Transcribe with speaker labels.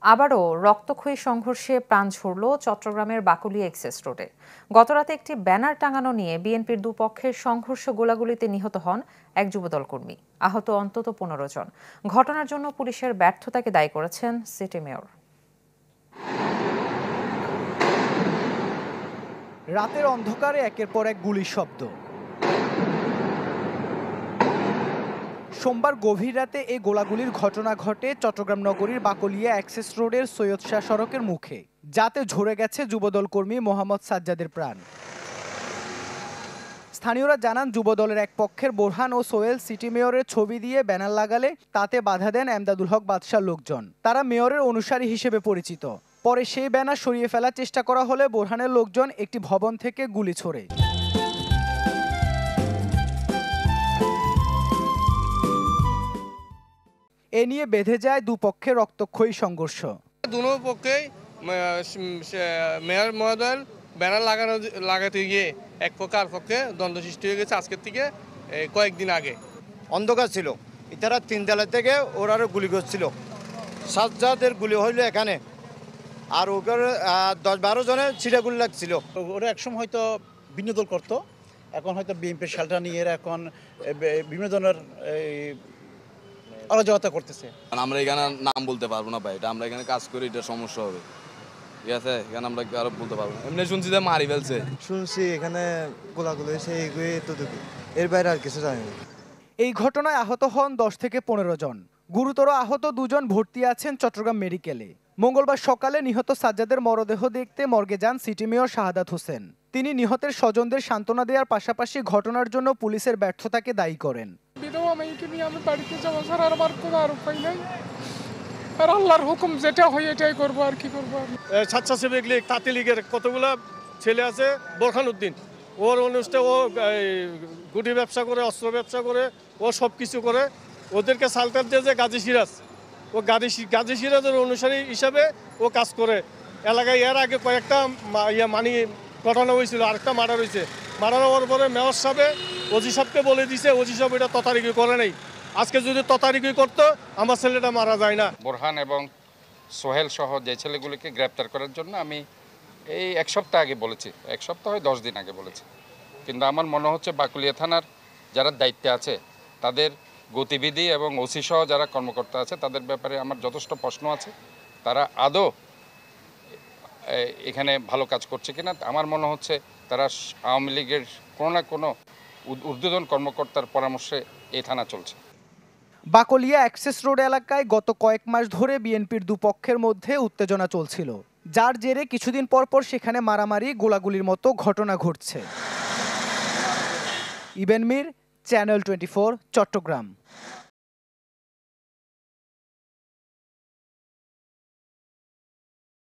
Speaker 1: আবারও রক্তক্ষয়ী সংঘর্ষে প্রাণ ঝরল চট্টগ্রামের বাকলিয়া এক্সেস রোডে। গতরাতে একটি ব্যানার টাঙানো নিয়ে বিএনপির দুপক্ষের সংঘর্ষ গোলাগুলিতে নিহত হন এক যুবদল কর্মী। আহত অন্তত 15 জন। ঘটনার জন্য পুলিশের ব্যর্থতাকে দায়ী করেছেন সিটি মেয়র।
Speaker 2: রাতের অন্ধকারে একের পর এক গুলির শব্দ। সোমবার গভীর রাতে এই গোলাগুলির ঘটনা ঘটে চট্টগ্রাম নগরীর বাকলিয়া অ্যাক্সেস রোডের সৈয়দ শাহ সড়কের মুখে, যাতে ঝরে গেছে যুবদল কর্মী মোহাম্মদ সাজ্জাদের প্রাণ। স্থানীয়রা জানান, যুবদলের এক পক্ষের বোরহান ও সোহেল সিটি মেয়রের ছবি দিয়ে ব্যানার লাগালে তাতে বাধা দেন এমদাদুল হক বাদশার লোকজন। তারা মেয়রের অনুসারী হিসেবে পরিচিত। পরে সেই ব্যানার সরিয়ে ফেলার চেষ্টা করা হলে বোরহানের লোকজন একটি ভবন থেকে গুলি ছোড়ে। এ নিয়ে বেঁধে যায় দুপক্ষের রক্তক্ষয়ী সংঘর্ষ।
Speaker 3: দুনো পক্ষেই মেয়র মহোদয়ের ব্যানার লাগাতে গিয়ে এক পক্ষে আর পক্ষে দ্বন্দ্ব সৃষ্টি হয়ে গেছে আজকের থেকে কয়েকদিন আগে।
Speaker 4: অন্ধকার ছিল, ইতারা 3 তলা থেকে ওরা গুলি করছিল। সাজ্জাদের গুলি হইলো এখানে, আর ওখানে 10-12 জনের ছিঁড়ে গুলি লাগছিল।
Speaker 5: ওরা একসময় হয়তো ভিন্ন দল করতো, এখন হয়তো বিএনপির শালটা নিয়ে এরা এখন বিভিন্ন ধরনের অরাজকতা করতেছে।
Speaker 6: আমরা এখানে নাম বলতে পারবো না ভাই, এটা আমরা এখানে কাজ করি, এটা সমস্যা হবে। ঠিক আছে, এখানে আমরা আরো বলতে পারবো না। এমনি শুনছি যে মারি ফেলছে,
Speaker 7: শুনছি এখানে গোলাগুলি হয়েছে, এতটুকু, এর বাইরে আর কিছু জানি না।
Speaker 2: এই ঘটনায় আহত হন 10 থেকে 15 জন। গুরুতর আহত 2 জন ভর্তি আছেন চট্টগ্রাম মেডিকেলে। মঙ্গলবার সকালে নিহত সাজ্জাদের মরদেহ দেখতে মর্গে যান সিটি মেয়র শাহাদাত হোসেন। তিনি নিহতের স্বজনদের সান্ত্বনা দেওয়ার পাশাপাশি ঘটনার জন্য পুলিশের ব্যর্থতাকে দায়ী করেন।
Speaker 8: বিধবা মেয়েকে নিয়ে আমি বাড়িতে যাবো স্যার, আর আমার কোনো আর উপায় নাই। আর আল্লাহর হুকুম যেটা হয় এটাই করবো, আর কি করবো।
Speaker 3: স্বেচ্ছাসেবক লীগ, তাঁতি লীগের কতগুলা ছেলে আছে। বোরহান উদ্দিন, ওর অনুষ্ঠানে ও গুটি ব্যবসা করে, অস্ত্র ব্যবসা করে, ও সব কিছু করে। ওদেরকে সালতান দিয়ে যে গাজী সিরাজ, ও গাজী সিরাজের অনুসারী হিসাবে ও কাজ করে। এলাকায় এর আগে কয়েকটা ঘটনা হয়েছিল, আরেকটা মার্ডার হয়েছে। মার্ডার হওয়ার পরে মেয়র সাহেব ওজি সাহেবকে বলে দিছে, ওজি সাহেব এটা তদারকি করে নাই। আজকে যদি তদারকি করতো আমার ছেলেটা মারা যায় না।
Speaker 9: বোরহান এবং সোহেল সহ যে ছেলেগুলিকে গ্রেপ্তার করার জন্য আমি এই 1 সপ্তাহ আগে বলেছি, 1 সপ্তাহ 10 দিন আগে বলেছি। কিন্তু আমার মনে হচ্ছে বাকলিয়া থানার যারা দায়িত্বে আছে তাদের গতিবিধি এবং ওসি সহ যারা কর্মকর্তা আছে তাদের ব্যাপারে আমার যথেষ্ট প্রশ্ন আছে। তারা আদৌ এখানে ভালো কাজ করছে কিনা। আমার মনে হচ্ছে তারা আওয়ামী লীগের কোনো না কোনো ঊর্ধ্বতন কর্মকর্তার পরামর্শে এই থানা চলছে।
Speaker 2: বাকলিয়া অ্যাক্সেস রোড এলাকায় গত কয়েক মাস ধরে বিএনপির দুপক্ষের মধ্যে উত্তেজনা চলছিল, যার জেরে কিছুদিন পর পর সেখানে মারামারি, গোলাগুলির মতো ঘটনা ঘটছে। ইবেন মীর, চ্যানেল 24, চট্টগ্রাম।